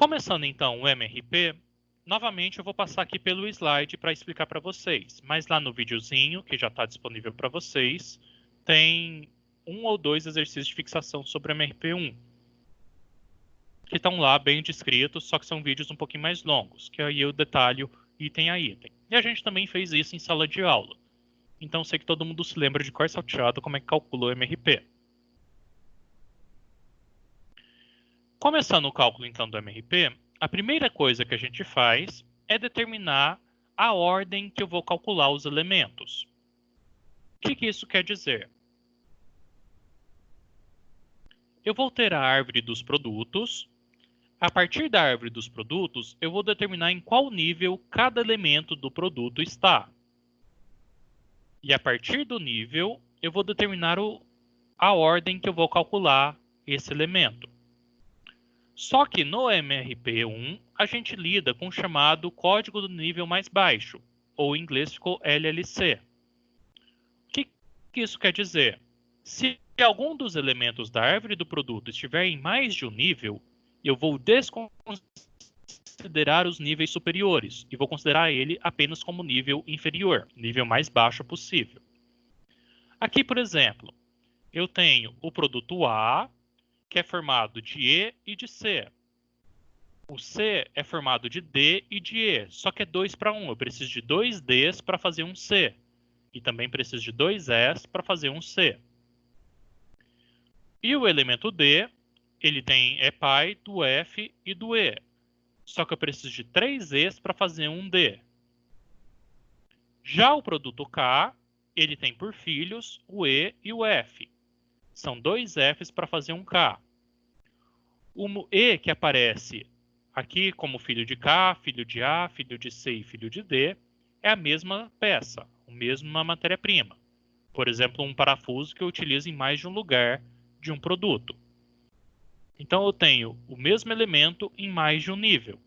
Começando então o MRP, novamente eu vou passar aqui pelo slide para explicar para vocês, mas lá no videozinho, que já está disponível para vocês, tem 1 ou 2 exercícios de fixação sobre o MRP1, que estão lá bem descritos, só que são vídeos um pouquinho mais longos, que aí eu detalho item a item. E a gente também fez isso em sala de aula. Então sei que todo mundo se lembra de cor salteado como é que calcula o MRP. Começando o cálculo então do MRP, a primeira coisa que a gente faz é determinar a ordem que eu vou calcular os elementos. O que isso quer dizer? Eu vou ter a árvore dos produtos. A partir da árvore dos produtos, eu vou determinar em qual nível cada elemento do produto está. E a partir do nível, eu vou determinar a ordem que eu vou calcular esse elemento. Só que no MRP1, a gente lida com o chamado código do nível mais baixo, ou em inglês ficou LLC. O que isso quer dizer? Se algum dos elementos da árvore do produto estiver em mais de um nível, eu vou desconsiderar os níveis superiores e vou considerar ele apenas como nível inferior, nível mais baixo possível. Aqui, por exemplo, eu tenho o produto A, que é formado de E e de C. O C é formado de D e de E, só que é 2 para 1. Eu preciso de 2 Ds para fazer um C. E também preciso de 2 Es para fazer um C. E o elemento D, ele é pai do F e do E. Só que eu preciso de 3 Es para fazer um D. Já o produto K, ele tem por filhos o E e o F. São 2 Fs para fazer um K. O E que aparece aqui como filho de K, filho de A, filho de C e filho de D, é a mesma peça, a mesma matéria-prima. Por exemplo, um parafuso que eu utilizo em mais de um lugar de um produto. Então, eu tenho o mesmo elemento em mais de um nível.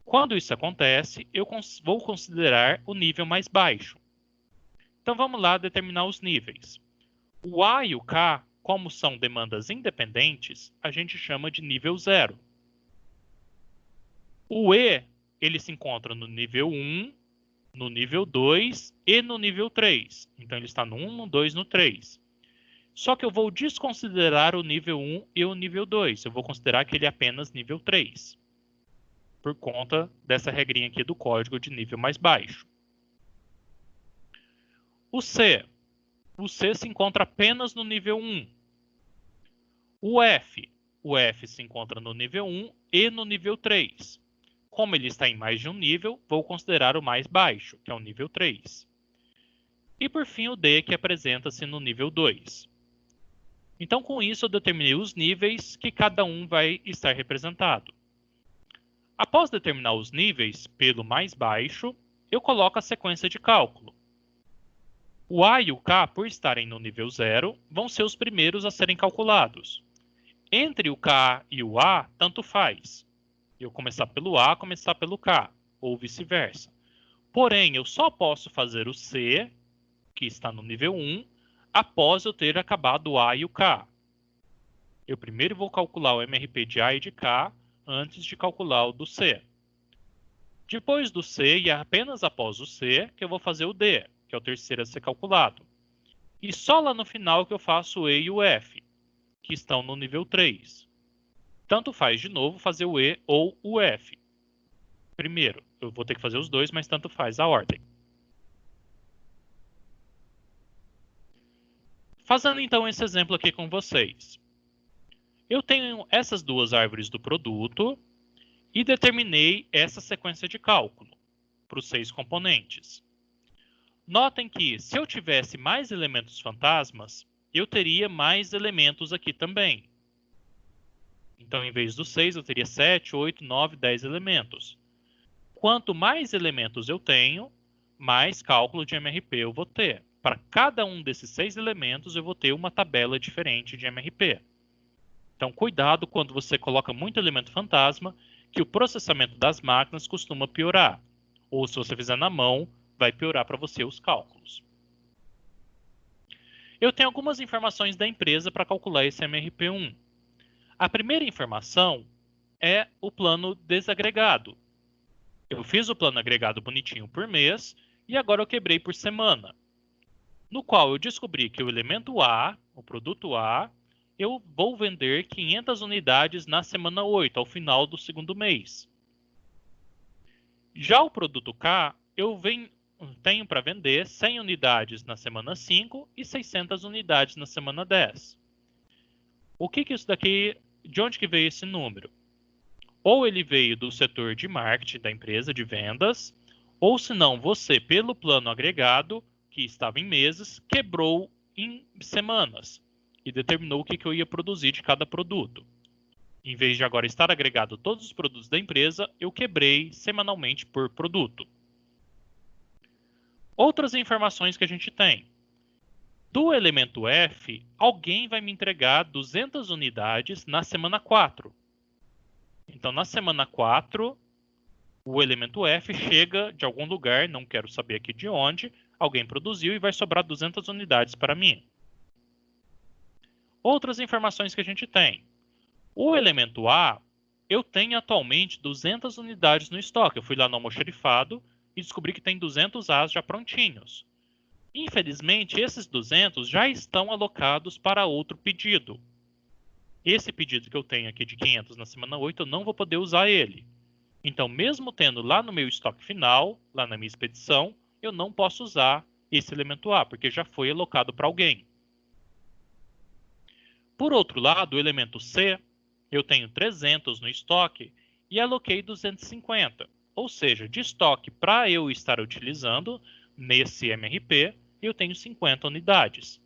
Quando isso acontece, eu vou considerar o nível mais baixo. Então, vamos lá determinar os níveis. O A e o K, como são demandas independentes, a gente chama de nível 0. O E, ele se encontra no nível 1, no nível 2 e no nível 3. Então, ele está no 1, no 2, no 3. Só que eu vou desconsiderar o nível 1 e o nível 2. Eu vou considerar que ele é apenas nível 3. Por conta dessa regrinha aqui do código de nível mais baixo. O C se encontra apenas no nível 1. O F se encontra no nível 1 e no nível 3. Como ele está em mais de um nível, vou considerar o mais baixo, que é o nível 3. E por fim o D, que apresenta-se no nível 2. Então com isso eu determinei os níveis que cada um vai estar representado. Após determinar os níveis pelo mais baixo, eu coloco a sequência de cálculo. O A e o K, por estarem no nível 0, vão ser os primeiros a serem calculados. Entre o K e o A, tanto faz. Eu começar pelo A, começar pelo K, ou vice-versa. Porém, eu só posso fazer o C, que está no nível 1, após eu ter acabado o A e o K. Eu primeiro vou calcular o MRP de A e de K, antes de calcular o do C. Depois do C, e apenas após o C, que eu vou fazer o D, que é o terceiro a ser calculado. E só lá no final que eu faço o E e o F, que estão no nível 3. Tanto faz de novo fazer o E ou o F. Primeiro, eu vou ter que fazer os dois, mas tanto faz a ordem. Fazendo então esse exemplo aqui com vocês. Eu tenho essas duas árvores do produto e determinei essa sequência de cálculo para os 6 componentes. Notem que se eu tivesse mais elementos fantasmas, eu teria mais elementos aqui também. Então, em vez dos 6, eu teria 7, 8, 9, 10 elementos. Quanto mais elementos eu tenho, mais cálculo de MRP eu vou ter. Para cada um desses 6 elementos, eu vou ter uma tabela diferente de MRP. Então, cuidado quando você coloca muito elemento fantasma, que o processamento das máquinas costuma piorar. Ou se você fizer na mão, vai piorar para você os cálculos. Eu tenho algumas informações da empresa para calcular esse MRP1. A primeira informação é o plano desagregado. Eu fiz o plano agregado bonitinho por mês e agora eu quebrei por semana, no qual eu descobri que o elemento A, o produto A, eu vou vender 500 unidades na semana 8, ao final do segundo mês. Já o produto K, eu tenho para vender 100 unidades na semana 5 e 600 unidades na semana 10. O que isso daqui, de onde que veio esse número? Ou ele veio do setor de marketing da empresa, de vendas, ou se não, você, pelo plano agregado, que estava em meses, quebrou em semanas e determinou o que eu ia produzir de cada produto. Em vez de agora estar agregado todos os produtos da empresa, eu quebrei semanalmente por produto. Outras informações que a gente tem. Do elemento F, alguém vai me entregar 200 unidades na semana 4. Então, na semana 4, o elemento F chega de algum lugar, não quero saber aqui de onde, alguém produziu e vai sobrar 200 unidades para mim. Outras informações que a gente tem. O elemento A, eu tenho atualmente 200 unidades no estoque. Eu fui lá no almoxarifado e descobri que tem 200 As já prontinhos. Infelizmente, esses 200 já estão alocados para outro pedido. Esse pedido que eu tenho aqui de 500 na semana 8, eu não vou poder usar ele. Então, mesmo tendo lá no meu estoque final, lá na minha expedição, eu não posso usar esse elemento A, porque já foi alocado para alguém. Por outro lado, o elemento C, eu tenho 300 no estoque e aloquei 250. Ou seja, de estoque para eu estar utilizando nesse MRP, eu tenho 50 unidades.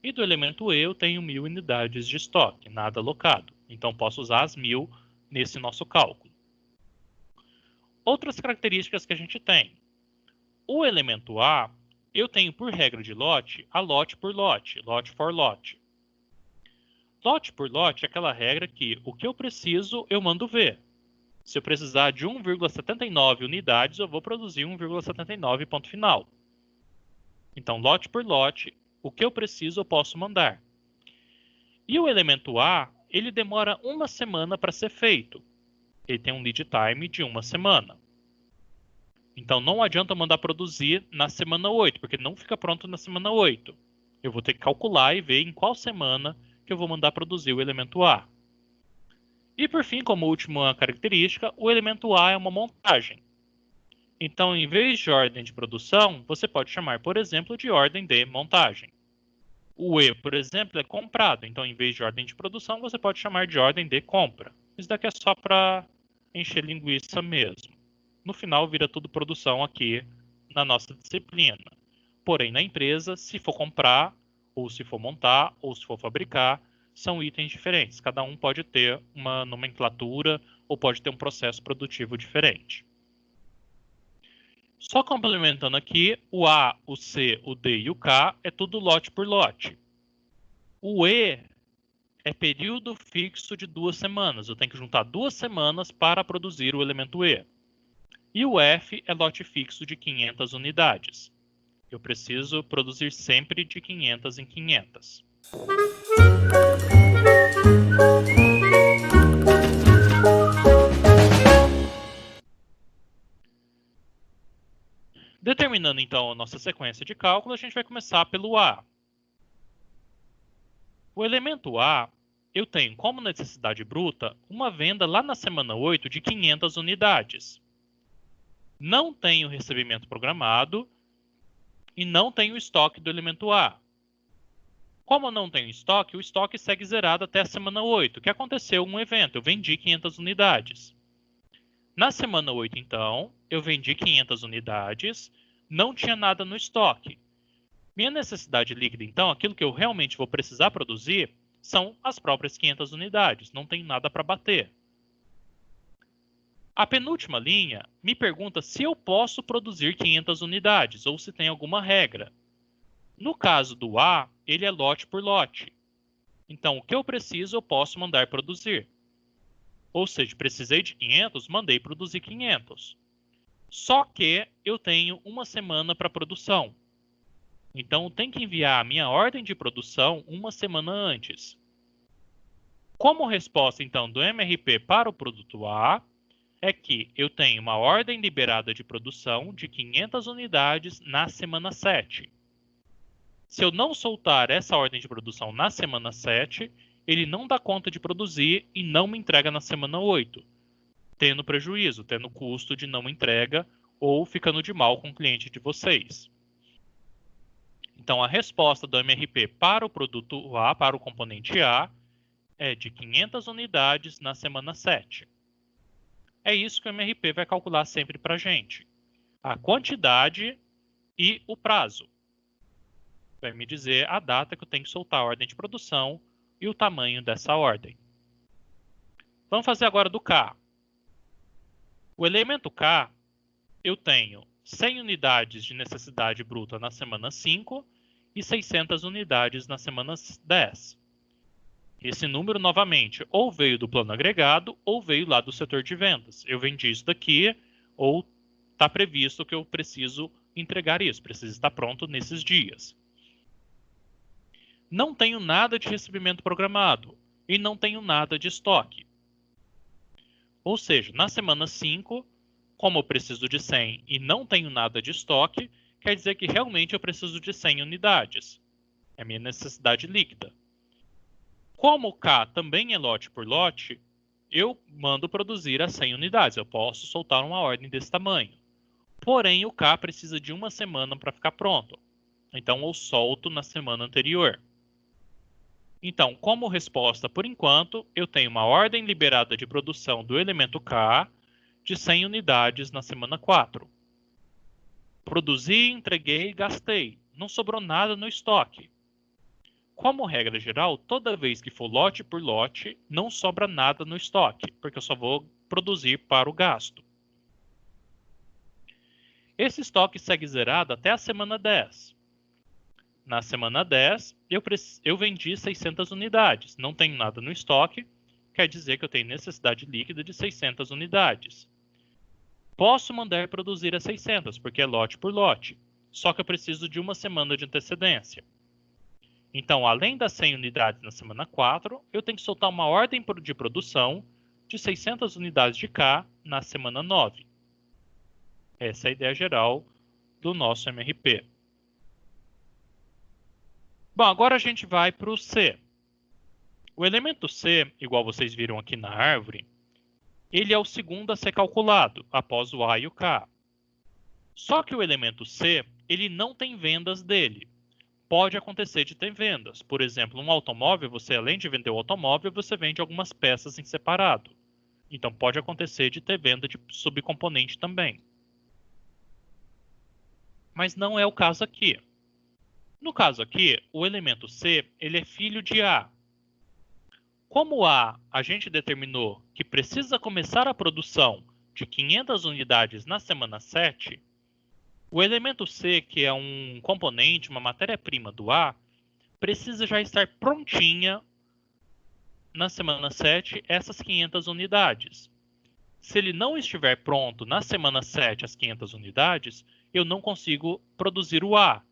E do elemento E, eu tenho 1000 unidades de estoque, nada alocado. Então, posso usar as 1000 nesse nosso cálculo. Outras características que a gente tem. O elemento A, eu tenho por regra de lote, a lote por lote, lote for lote. Lote por lote é aquela regra que o que eu preciso, eu mando ver. Se eu precisar de 1,79 unidades, eu vou produzir 1,79 ponto final. Então, lote por lote, o que eu preciso, eu posso mandar. E o elemento A, ele demora uma semana para ser feito. Ele tem um lead time de uma semana. Então, não adianta eu mandar produzir na semana 8, porque não fica pronto na semana 8. Eu vou ter que calcular e ver em qual semana que eu vou mandar produzir o elemento A. E por fim, como última característica, o elemento A é uma montagem. Então, em vez de ordem de produção, você pode chamar, por exemplo, de ordem de montagem. O E, por exemplo, é comprado. Então, em vez de ordem de produção, você pode chamar de ordem de compra. Isso daqui é só para encher linguiça mesmo. No final, vira tudo produção aqui na nossa disciplina. Porém, na empresa, se for comprar, ou se for montar, ou se for fabricar, são itens diferentes. Cada um pode ter uma nomenclatura ou pode ter um processo produtivo diferente. Só complementando aqui, o A, o C, o D e o K é tudo lote por lote. O E é período fixo de 2 semanas. Eu tenho que juntar 2 semanas para produzir o elemento E. E o F é lote fixo de 500 unidades. Eu preciso produzir sempre de 500 em 500. Determinando então a nossa sequência de cálculo, a gente vai começar pelo A. O elemento A, eu tenho como necessidade bruta uma venda lá na semana 8 de 500 unidades. Não tenho recebimento programado e não tenho estoque do elemento A. Como eu não tenho estoque, o estoque segue zerado até a semana 8, que aconteceu um evento, eu vendi 500 unidades. Na semana 8, então, eu vendi 500 unidades, não tinha nada no estoque. Minha necessidade líquida, então, aquilo que eu realmente vou precisar produzir, são as próprias 500 unidades, não tem nada para bater. A penúltima linha me pergunta se eu posso produzir 500 unidades ou se tem alguma regra. No caso do A, ele é lote por lote. Então, o que eu preciso, eu posso mandar produzir. Ou seja, precisei de 500, mandei produzir 500. Só que eu tenho uma semana para produção. Então, eu tenho que enviar a minha ordem de produção uma semana antes. Como resposta, então, do MRP para o produto A, é que eu tenho uma ordem liberada de produção de 500 unidades na semana 7. Se eu não soltar essa ordem de produção na semana 7, ele não dá conta de produzir e não me entrega na semana 8, tendo prejuízo, tendo custo de não entrega ou ficando de mal com o cliente de vocês. Então, a resposta do MRP para o produto A, para o componente A, é de 500 unidades na semana 7. É isso que o MRP vai calcular sempre para a gente. A quantidade e o prazo. Vai me dizer a data que eu tenho que soltar a ordem de produção e o tamanho dessa ordem. Vamos fazer agora do K. O elemento K, eu tenho 100 unidades de necessidade bruta na semana 5 e 600 unidades na semana 10. Esse número, novamente, ou veio do plano agregado ou veio lá do setor de vendas. Eu vendi isso daqui ou está previsto que eu preciso entregar isso, precisa estar pronto nesses dias. Não tenho nada de recebimento programado e não tenho nada de estoque. Ou seja, na semana 5, como eu preciso de 100 e não tenho nada de estoque, quer dizer que realmente eu preciso de 100 unidades. É a minha necessidade líquida. Como o K também é lote por lote, eu mando produzir as 100 unidades. Eu posso soltar uma ordem desse tamanho. Porém, o K precisa de uma semana para ficar pronto. Então, eu solto na semana anterior. Então, como resposta, por enquanto, eu tenho uma ordem liberada de produção do elemento K de 100 unidades na semana 4. Produzi, entreguei, gastei. Não sobrou nada no estoque. Como regra geral, toda vez que for lote por lote, não sobra nada no estoque, porque eu só vou produzir para o gasto. Esse estoque segue zerado até a semana 10. Na semana 10, eu vendi 600 unidades. Não tenho nada no estoque, quer dizer que eu tenho necessidade líquida de 600 unidades. Posso mandar produzir as 600, porque é lote por lote, só que eu preciso de uma semana de antecedência. Então, além das 100 unidades na semana 4, eu tenho que soltar uma ordem de produção de 600 unidades de K na semana 9. Essa é a ideia geral do nosso MRP. Bom, agora a gente vai para o C. O elemento C, igual vocês viram aqui na árvore, ele é o segundo a ser calculado, após o A e o K. Só que o elemento C, ele não tem vendas dele. Pode acontecer de ter vendas. Por exemplo, um automóvel, você além de vender o automóvel, você vende algumas peças em separado. Então, pode acontecer de ter venda de subcomponente também. Mas não é o caso aqui. No caso aqui, o elemento C, ele é filho de A. Como a gente determinou que precisa começar a produção de 500 unidades na semana 7, o elemento C, que é um componente, uma matéria-prima do A, precisa já estar prontinha na semana 7 essas 500 unidades. Se ele não estiver pronto na semana 7 as 500 unidades, eu não consigo produzir o A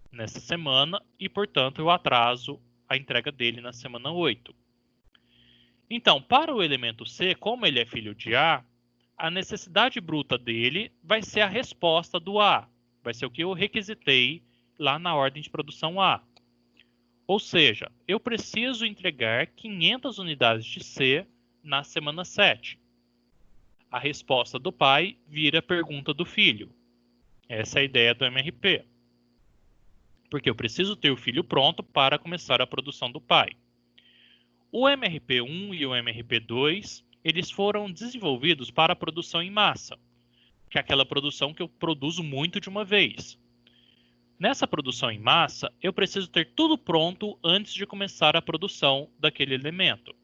nessa semana e, portanto, eu atraso a entrega dele na semana 8. Então, para o elemento C, como ele é filho de A, a necessidade bruta dele vai ser a resposta do A. Vai ser o que eu requisitei lá na ordem de produção A. Ou seja, eu preciso entregar 500 unidades de C na semana 7. A resposta do pai vira a pergunta do filho. Essa é a ideia do MRP. Porque eu preciso ter o filho pronto para começar a produção do pai. O MRP1 e o MRP2, eles foram desenvolvidos para a produção em massa, que é aquela produção que eu produzo muito de uma vez. Nessa produção em massa, eu preciso ter tudo pronto antes de começar a produção daquele elemento.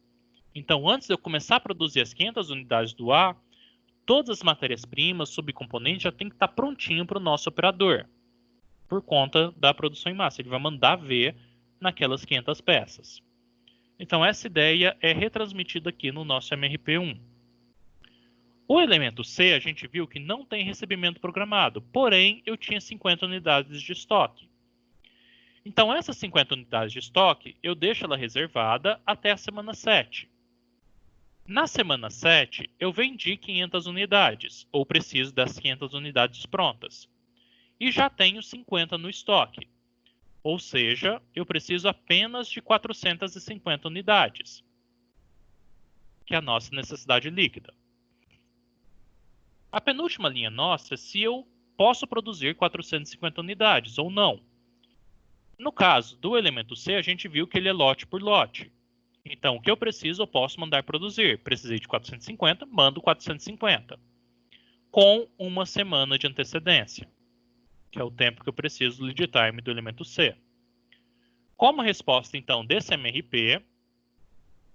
Então, antes de eu começar a produzir as 500 unidades do A, todas as matérias-primas, subcomponentes já tem que estar prontinho para o nosso operador, por conta da produção em massa. Ele vai mandar ver naquelas 500 peças. Então, essa ideia é retransmitida aqui no nosso MRP1. O elemento C, a gente viu que não tem recebimento programado, porém, eu tinha 50 unidades de estoque. Então, essas 50 unidades de estoque, eu deixo ela reservada até a semana 7. Na semana 7, eu vendi 500 unidades, ou preciso das 500 unidades prontas. E já tenho 50 no estoque. Ou seja, eu preciso apenas de 450 unidades, que é a nossa necessidade líquida. A penúltima linha nossa é se eu posso produzir 450 unidades ou não. No caso do elemento C, a gente viu que ele é lote por lote. Então, o que eu preciso, eu posso mandar produzir. Precisei de 450, mando 450. Com uma semana de antecedência, que é o tempo que eu preciso do lead time do elemento C. Como resposta, então, desse MRP,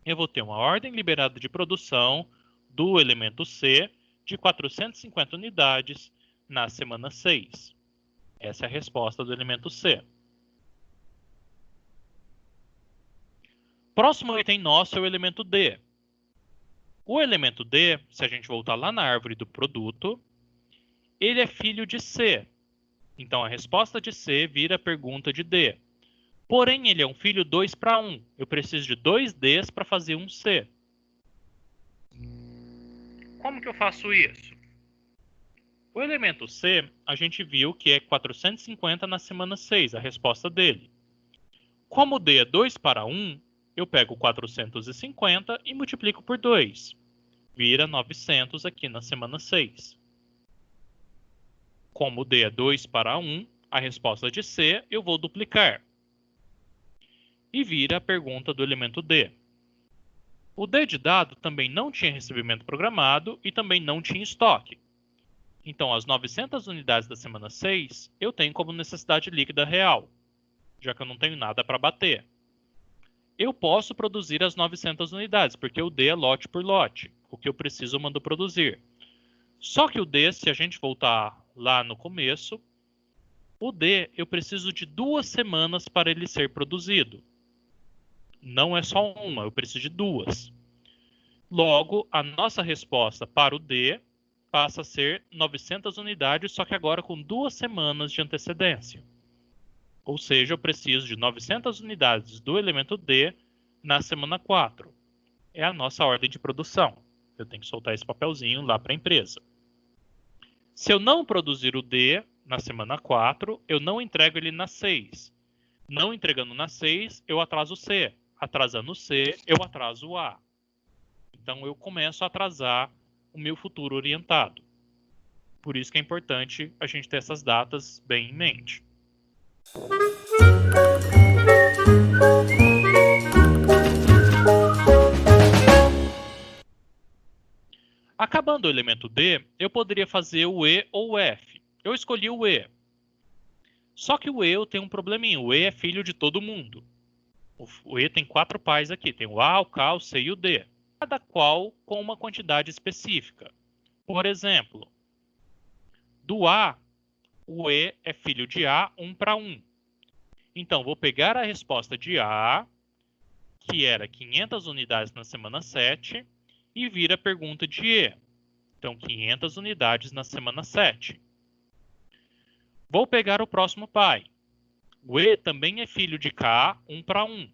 eu vou ter uma ordem liberada de produção do elemento C de 450 unidades na semana 6. Essa é a resposta do elemento C. Próximo item nosso é o elemento D. O elemento D, se a gente voltar lá na árvore do produto, ele é filho de C. Então, a resposta de C vira a pergunta de D. Porém, ele é um filho 2 para 1. Eu preciso de 2 Ds para fazer um C. Como que eu faço isso? O elemento C, a gente viu que é 450 na semana 6, a resposta dele. Como D é 2 para 1, eu pego 450 e multiplico por 2. Vira 900 aqui na semana 6. Como D é 2 para 1, a resposta de C eu vou duplicar. E vira a pergunta do elemento D. O D de dado também não tinha recebimento programado e também não tinha estoque. Então, as 900 unidades da semana 6 eu tenho como necessidade líquida real, já que eu não tenho nada para bater. Eu posso produzir as 900 unidades, porque o D é lote por lote. O que eu preciso eu mando produzir. Só que o D, se a gente voltar lá no começo, o D eu preciso de 2 semanas para ele ser produzido. Não é só uma, eu preciso de 2. Logo, a nossa resposta para o D passa a ser 900 unidades, só que agora com 2 semanas de antecedência. Ou seja, eu preciso de 900 unidades do elemento D na semana 4. É a nossa ordem de produção. Eu tenho que soltar esse papelzinho lá para a empresa. Se eu não produzir o D na semana 4, eu não entrego ele na 6. Não entregando na 6, eu atraso o C. Atrasando o C, eu atraso o A. Então, eu começo a atrasar o meu futuro orientado. Por isso que é importante a gente ter essas datas bem em mente. Acabando o elemento D, eu poderia fazer o E ou o F. Eu escolhi o E. Só que o E eu tenho um probleminha. O E é filho de todo mundo. O E tem 4 pais aqui. Tem o A, o K, o C e o D. Cada qual com uma quantidade específica. Por exemplo, do A, o E é filho de A 1 para 1. Então, vou pegar a resposta de A, que era 500 unidades na semana 7, e vir a pergunta de E. Então, 500 unidades na semana 7. Vou pegar o próximo pai. O E também é filho de K 1 para 1.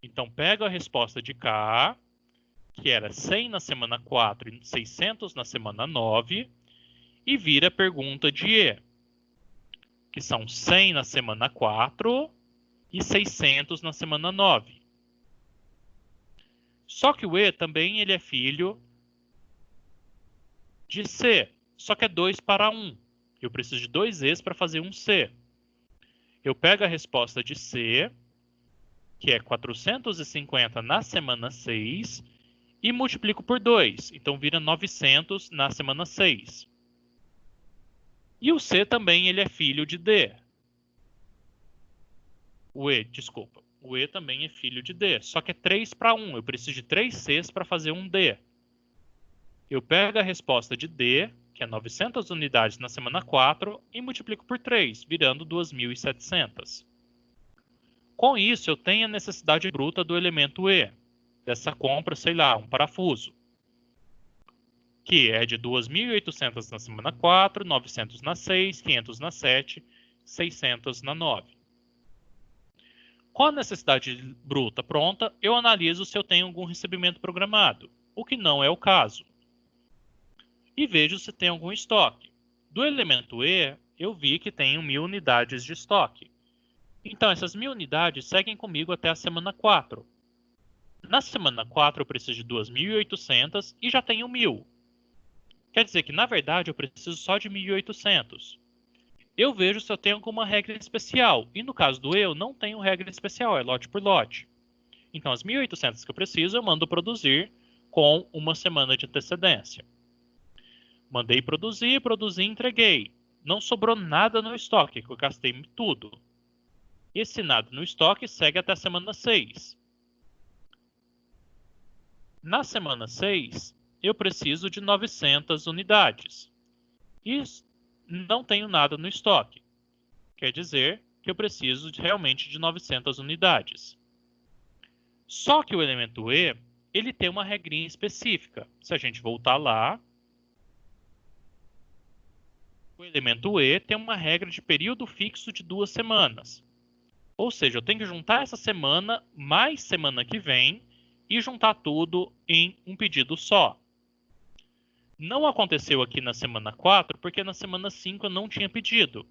Então, pego a resposta de K, que era 100 na semana 4 e 600 na semana 9, e vira a pergunta de E, que são 100 na semana 4 e 600 na semana 9. Só que o E também ele é filho de C, só que é 2 para 1. Eu preciso de 2 E's para fazer um C. Eu pego a resposta de C, que é 450 na semana 6, e multiplico por 2. Então, vira 900 na semana 6. E o C também ele é filho de D. O E também é filho de D, só que é 3 para 1. Eu preciso de 3 Cs para fazer um D. Eu pego a resposta de D, que é 900 unidades na semana 4, e multiplico por 3, virando 2.700. Com isso, eu tenho a necessidade bruta do elemento E, dessa compra, sei lá, um parafuso, que é de 2.800 na semana 4, 900 na 6, 500 na 7, 600 na 9. Com a necessidade bruta pronta, eu analiso se eu tenho algum recebimento programado, o que não é o caso. E vejo se tem algum estoque. Do elemento E, eu vi que tenho 1000 unidades de estoque. Então, essas 1000 unidades seguem comigo até a semana 4. Na semana 4, eu preciso de 2.800 e já tenho 1000. Quer dizer que, na verdade, eu preciso só de 1.800. Eu vejo se eu tenho alguma regra especial. E no caso do eu, não tenho regra especial, é lote por lote. Então, as 1.800 que eu preciso, eu mando produzir com uma semana de antecedência. Mandei produzir, produzi e entreguei. Não sobrou nada no estoque, que eu gastei tudo. Esse nada no estoque segue até a semana 6. Na semana 6, eu preciso de 900 unidades. E não tenho nada no estoque. Quer dizer que eu preciso realmente de 900 unidades. Só que o elemento E, ele tem uma regrinha específica. Se a gente voltar lá, o elemento E tem uma regra de período fixo de 2 semanas. Ou seja, eu tenho que juntar essa semana mais semana que vem e juntar tudo em um pedido só. Não aconteceu aqui na semana 4, porque na semana 5 eu não tinha pedido.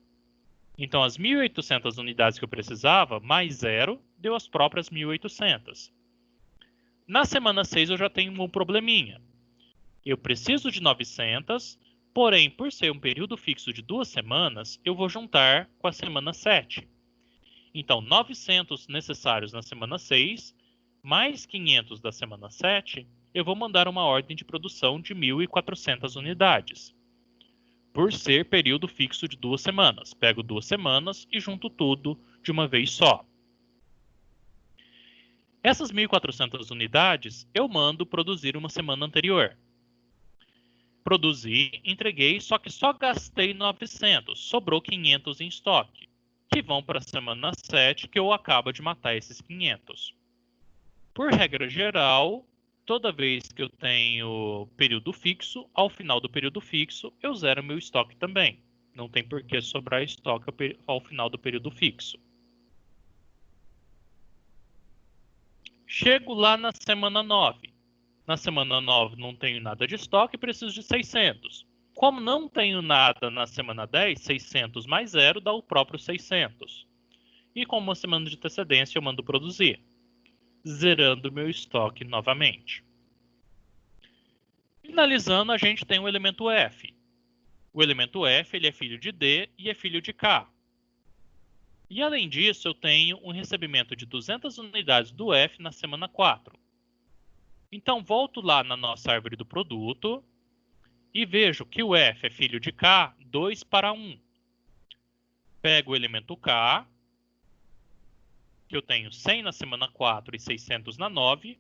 Então, as 1.800 unidades que eu precisava, mais 0, deu as próprias 1.800. Na semana 6 eu já tenho um probleminha. Eu preciso de 900, porém, por ser um período fixo de 2 semanas, eu vou juntar com a semana 7. Então, 900 necessários na semana 6, mais 500 da semana 7, eu vou mandar uma ordem de produção de 1.400 unidades. Por ser período fixo de 2 semanas. Pego 2 semanas e junto tudo de uma vez só. Essas 1.400 unidades eu mando produzir uma semana anterior. Produzi, entreguei, só que só gastei 900, sobrou 500 em estoque, que vão para a semana 7, que eu acabo de matar esses 500. Por regra geral, toda vez que eu tenho período fixo, ao final do período fixo, eu zero meu estoque também. Não tem por que sobrar estoque ao final do período fixo. Chego lá na semana 9. Na semana 9 não tenho nada de estoque, preciso de 600. Como não tenho nada na semana 10, 600 mais 0 dá o próprio 600. E com uma semana de antecedência eu mando produzir, zerando meu estoque novamente. Finalizando, a gente tem o elemento F. O elemento F ele é filho de D e é filho de K. E além disso, eu tenho um recebimento de 200 unidades do F na semana 4. Então, volto lá na nossa árvore do produto e vejo que o F é filho de K 2 para 1. Pego o elemento K, que eu tenho 100 na semana 4 e 600 na 9,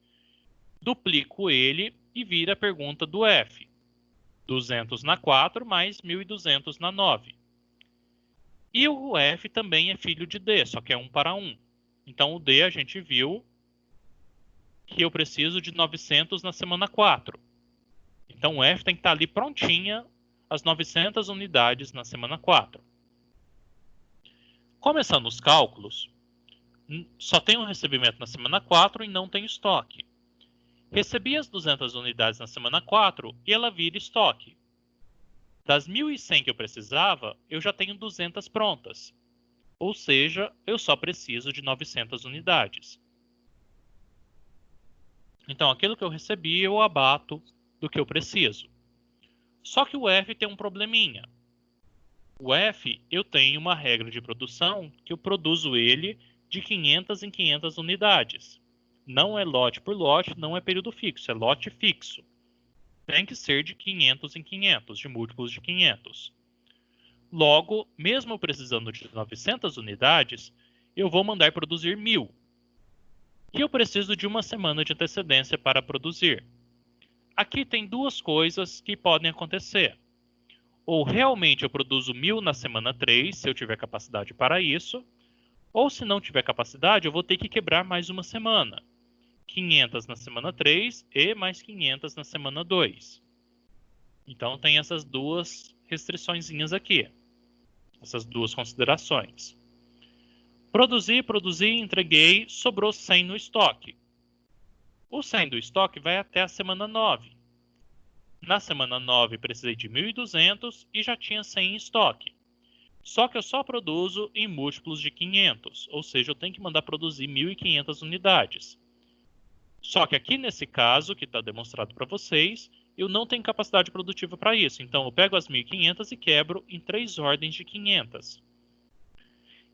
duplico ele e vira a pergunta do F. 200 na 4 mais 1.200 na 9. E o F também é filho de D, só que é 1 para 1. Então, o D a gente viu que eu preciso de 900 na semana 4. Então, o F tem que estar ali prontinha as 900 unidades na semana 4. Começando os cálculos, só tenho recebimento na semana 4 e não tenho estoque. Recebi as 200 unidades na semana 4 e ela vira estoque. Das 1.100 que eu precisava, eu já tenho 200 prontas. Ou seja, eu só preciso de 900 unidades. Então, aquilo que eu recebi, eu abato do que eu preciso. Só que o F tem um probleminha. O F, eu tenho uma regra de produção que eu produzo ele de 500 em 500 unidades. Não é lote por lote, não é período fixo, é lote fixo. Tem que ser de 500 em 500, de múltiplos de 500. Logo, mesmo precisando de 900 unidades, eu vou mandar produzir 1.000. E eu preciso de uma semana de antecedência para produzir. Aqui tem duas coisas que podem acontecer. Ou realmente eu produzo 1.000 na semana 3, se eu tiver capacidade para isso. Ou se não tiver capacidade, eu vou ter que quebrar mais uma semana. 500 na semana 3 e mais 500 na semana 2. Então tem essas duas restriçõezinhas aqui. Essas duas considerações. Produzi, entreguei, sobrou 100 no estoque. O 100 do estoque vai até a semana 9. Na semana 9 precisei de 1.200 e já tinha 100 em estoque. Só que eu só produzo em múltiplos de 500, ou seja, eu tenho que mandar produzir 1.500 unidades. Só que aqui nesse caso, que está demonstrado para vocês, eu não tenho capacidade produtiva para isso. Então eu pego as 1.500 e quebro em 3 ordens de 500.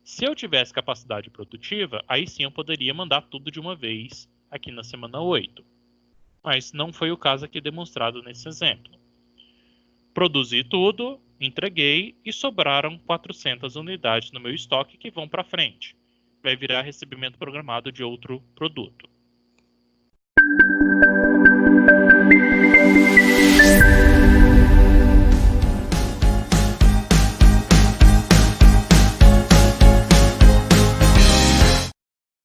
Se eu tivesse capacidade produtiva, aí sim eu poderia mandar tudo de uma vez aqui na semana 8. Mas não foi o caso aqui demonstrado nesse exemplo. Produzi tudo, entreguei e sobraram 400 unidades no meu estoque que vão para frente. Vai virar recebimento programado de outro produto.